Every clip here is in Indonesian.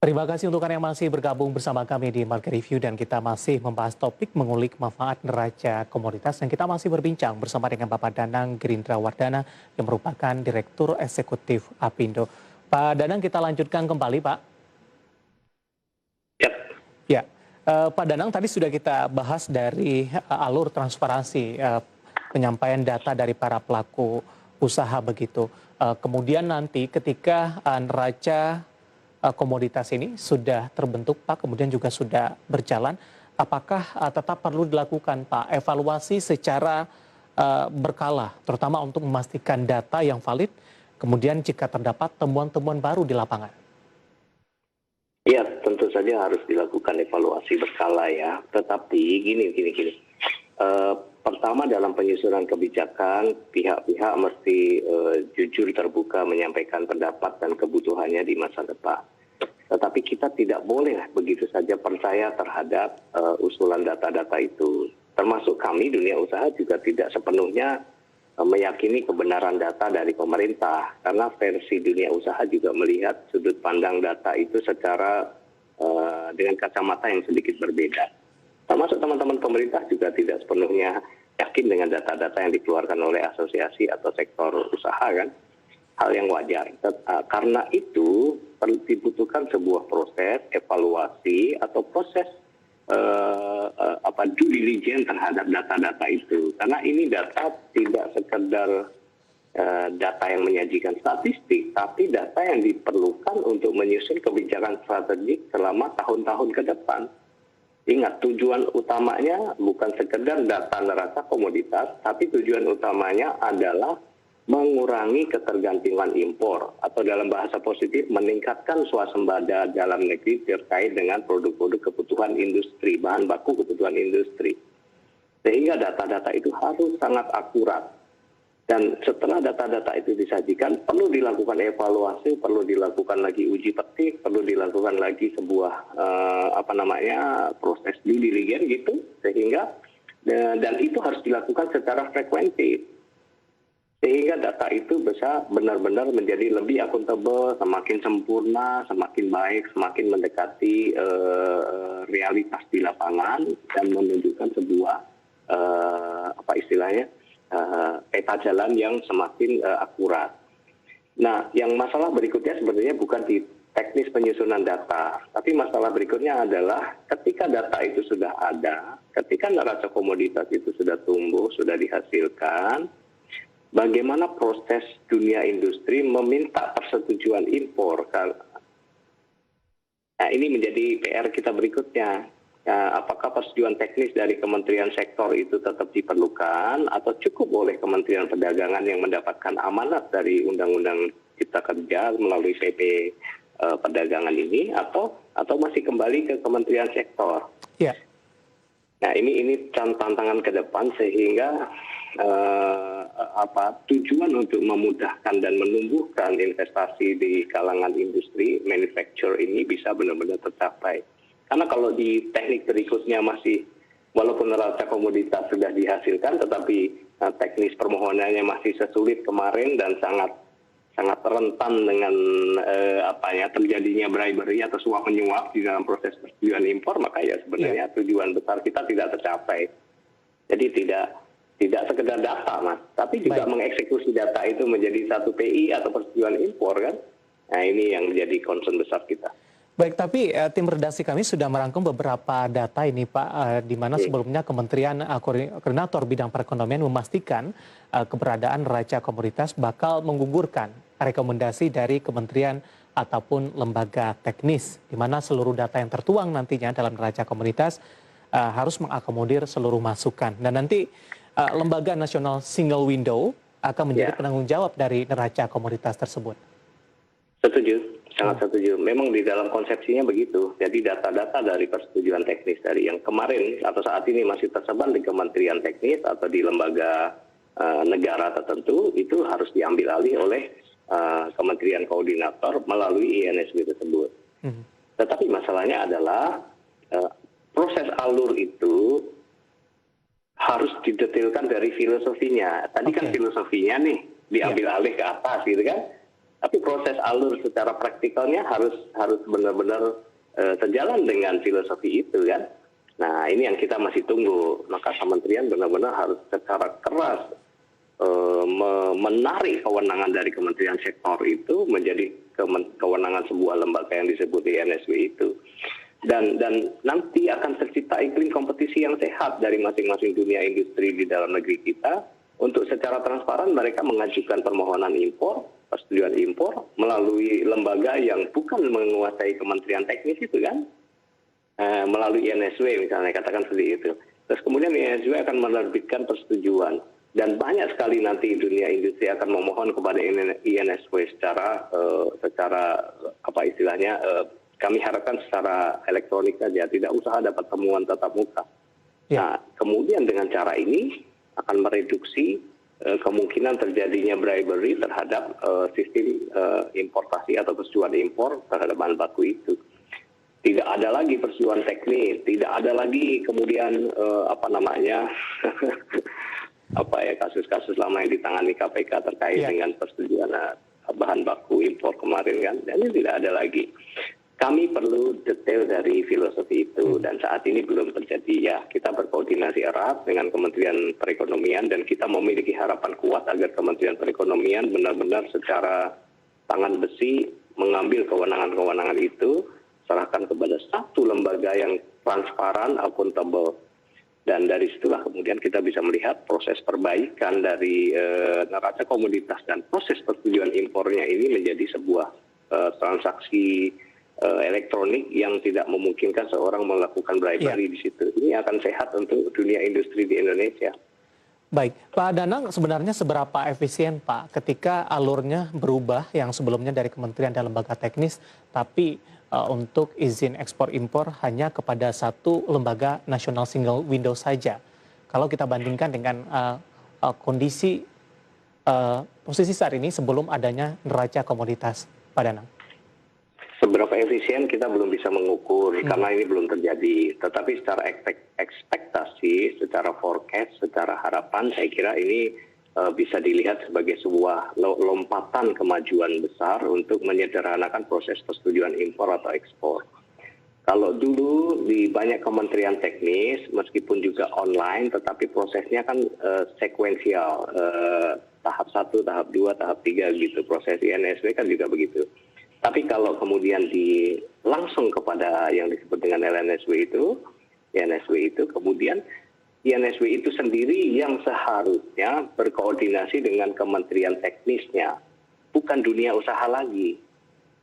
Terima kasih untuk Anda yang masih bergabung bersama kami di Market Review dan kita masih membahas topik mengulik manfaat neraca komoditas dan kita masih berbincang bersama dengan Bapak Danang Gerindra Wardana yang merupakan Direktur Eksekutif Apindo. Pak Danang, kita lanjutkan kembali Pak. Ya, Ya, Pak Danang tadi sudah kita bahas dari alur transparansi penyampaian data dari para pelaku usaha begitu. Kemudian nanti ketika neraca komoditas ini sudah terbentuk Pak, kemudian juga sudah berjalan, apakah tetap perlu dilakukan Pak evaluasi secara berkala, terutama untuk memastikan data yang valid, kemudian jika terdapat temuan-temuan baru di lapangan? ya, tentu saja harus dilakukan evaluasi berkala ya. Tetapi gini. Pertama dalam penyusunan kebijakan, pihak-pihak mesti jujur terbuka menyampaikan pendapat dan kebutuhannya di masa depan. Tetapi kita tidak boleh begitu saja percaya terhadap usulan data-data itu. Termasuk kami dunia usaha juga tidak sepenuhnya meyakini kebenaran data dari pemerintah. Karena versi dunia usaha juga melihat sudut pandang data itu secara dengan kacamata yang sedikit berbeda. Termasuk teman-teman pemerintah juga tidak sepenuhnya yakin dengan data-data yang dikeluarkan oleh asosiasi atau sektor usaha kan. Hal yang wajar. Karena itu perlu dibutuhkan sebuah proses evaluasi atau proses due diligence terhadap data-data itu. Karena ini data tidak sekedar data yang menyajikan statistik, tapi data yang diperlukan untuk menyusun kebijakan strategik selama tahun-tahun ke depan. Ingat, tujuan utamanya bukan sekedar data neraca komoditas, tapi tujuan utamanya adalah mengurangi ketergantungan impor atau dalam bahasa positif meningkatkan swasembada dalam negeri terkait dengan produk-produk kebutuhan industri, bahan baku kebutuhan industri. Sehingga data-data itu harus sangat akurat. Dan setelah data-data itu disajikan, perlu dilakukan evaluasi, perlu dilakukan lagi uji petik, perlu dilakukan lagi sebuah proses due diligence gitu, sehingga dan itu harus dilakukan secara frekuensi, sehingga data itu bisa benar-benar menjadi lebih akuntabel, semakin sempurna, semakin baik, semakin mendekati realitas di lapangan dan menunjukkan sebuah peta jalan yang semakin akurat. Nah, yang masalah berikutnya sebenarnya bukan di teknis penyusunan data, tapi masalah berikutnya adalah ketika data itu sudah ada, ketika neraca komoditas itu sudah tumbuh, sudah dihasilkan, bagaimana proses dunia industri meminta persetujuan impor. Nah, ini menjadi PR kita berikutnya. Apakah persetujuan teknis dari kementerian sektor itu tetap diperlukan atau cukup oleh Kementerian Perdagangan yang mendapatkan amanat dari Undang-Undang Cipta Kerja melalui PP Perdagangan ini atau masih kembali ke Kementerian Sektor? Ya. Nah, ini tantangan ke depan sehingga tujuan untuk memudahkan dan menumbuhkan investasi di kalangan industri manufacture ini bisa benar-benar tercapai. Karena kalau di teknik berikutnya masih, walaupun neraca komoditas sudah dihasilkan, tetapi teknis permohonannya masih sesulit kemarin dan sangat rentan dengan terjadinya bribery atau suap menyuap di dalam proses persetujuan impor, maka ya sebenarnya tujuan besar kita tidak tercapai. Jadi tidak sekedar data, Mas, tapi juga mengeksekusi data itu menjadi satu PI atau persetujuan impor kan. Nah, ini yang menjadi concern besar kita. Baik, tapi tim redaksi kami sudah merangkum beberapa data ini Pak, di mana sebelumnya Kementerian Koordinator Bidang Perekonomian memastikan keberadaan neraca komoditas bakal menggugurkan rekomendasi dari kementerian ataupun lembaga teknis, di mana seluruh data yang tertuang nantinya dalam neraca komoditas harus mengakomodir seluruh masukan. Dan nanti Lembaga Nasional Single Window akan menjadi penanggung jawab dari neraca komoditas tersebut. Setuju. Sangat setuju. Memang di dalam konsepsinya begitu. Jadi data-data dari persetujuan teknis dari yang kemarin atau saat ini masih tersebar di kementerian teknis atau di lembaga negara tertentu, itu harus diambil alih oleh kementerian koordinator melalui INSW tersebut. Tetapi masalahnya adalah proses alur itu harus didetailkan dari filosofinya. Tadi kan filosofinya nih diambil alih ke atas gitu kan. Tapi proses alur secara praktikalnya harus benar-benar sejalan dengan filosofi itu kan. Nah ini yang kita masih tunggu. Maka kementerian benar-benar harus secara keras menarik kewenangan dari kementerian sektor itu menjadi kewenangan sebuah lembaga yang disebut INSW itu. Dan nanti akan tercipta iklim kompetisi yang sehat dari masing-masing dunia industri di dalam negeri kita. Untuk secara transparan mereka mengajukan permohonan impor, persetujuan impor melalui lembaga yang bukan menguasai kementerian teknis itu kan, melalui INSW misalnya, katakan seperti itu. Terus kemudian INSW akan menerbitkan persetujuan. Dan banyak sekali nanti dunia industri akan memohon kepada INSW secara apa istilahnya, kami harapkan secara elektronik saja, tidak usah dapat temuan tatap muka. Nah, kemudian dengan cara ini akan mereduksi kemungkinan terjadinya bribery terhadap sistem importasi atau persetujuan impor terhadap bahan baku itu. Tidak ada lagi persetujuan teknis, tidak ada lagi kemudian kasus-kasus lama yang ditangani KPK terkait dengan persetujuan bahan baku impor kemarin kan, dan ini tidak ada lagi. Kami perlu detail dari filosofi itu dan saat ini belum terjadi. Ya, kita berkoordinasi erat dengan Kementerian Perekonomian dan kita memiliki harapan kuat agar Kementerian Perekonomian benar-benar secara tangan besi mengambil kewenangan-kewenangan itu, serahkan kepada satu lembaga yang transparan, akuntabel. Dan dari situlah kemudian kita bisa melihat proses perbaikan dari neraca komoditas dan proses persetujuan impornya ini menjadi sebuah transaksi elektronik yang tidak memungkinkan seorang melakukan bribery di situ. Ini akan sehat untuk dunia industri di Indonesia. Baik, Pak Danang, sebenarnya seberapa efisien Pak ketika alurnya berubah yang sebelumnya dari kementerian dan lembaga teknis, tapi untuk izin ekspor impor hanya kepada satu lembaga national single window saja. Kalau kita bandingkan dengan kondisi posisi saat ini sebelum adanya neraca komoditas, Pak Danang. Seberapa efisien kita belum bisa mengukur karena ini belum terjadi. Tetapi secara ekspektasi, secara forecast, secara harapan, saya kira ini bisa dilihat sebagai sebuah lompatan kemajuan besar untuk menyederhanakan proses persetujuan impor atau ekspor. Kalau dulu di banyak kementerian teknis, meskipun juga online, tetapi prosesnya kan sekuensial, tahap 1, tahap 2, tahap 3 gitu. Proses INSW kan juga begitu. Tapi kalau kemudian langsung kepada yang disebut dengan INSW itu, kemudian INSW itu sendiri yang seharusnya berkoordinasi dengan kementerian teknisnya, bukan dunia usaha lagi.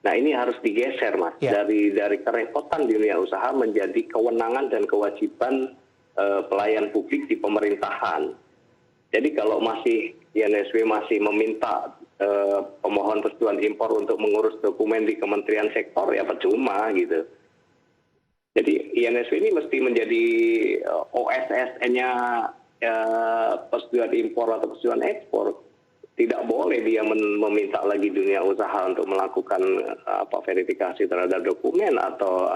Nah ini harus digeser Mas, dari kerepotan dunia usaha menjadi kewenangan dan kewajiban pelayan publik di pemerintahan. Jadi kalau INSW masih meminta pemohon persetujuan impor untuk mengurus dokumen di kementerian sektor, ya percuma gitu. Jadi INSW ini mesti menjadi OSSN-nya persetujuan impor atau persetujuan ekspor. Tidak boleh dia meminta lagi dunia usaha untuk melakukan verifikasi terhadap dokumen atau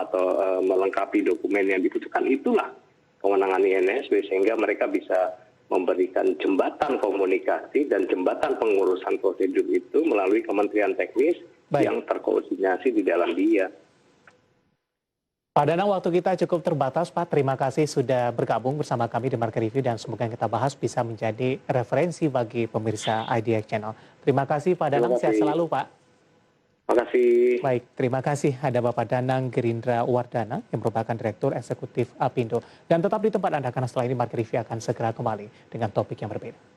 melengkapi dokumen yang dibutuhkan. Itulah kewenangan INSW sehingga mereka bisa memberikan jembatan komunikasi dan jembatan pengurusan prosedur itu melalui kementerian teknis yang terkoordinasi di dalam dia. Pak Danang, waktu kita cukup terbatas Pak. Terima kasih sudah bergabung bersama kami di Market Review dan semoga yang kita bahas bisa menjadi referensi bagi pemirsa IDX Channel. Terima kasih Pak Danang, sehat selalu Pak. Terima kasih. Baik, terima kasih. Ada Bapak Danang Gerindra Wardana yang merupakan Direktur Eksekutif Apindo. Dan tetap di tempat Anda karena setelah ini Market Review akan segera kembali dengan topik yang berbeda.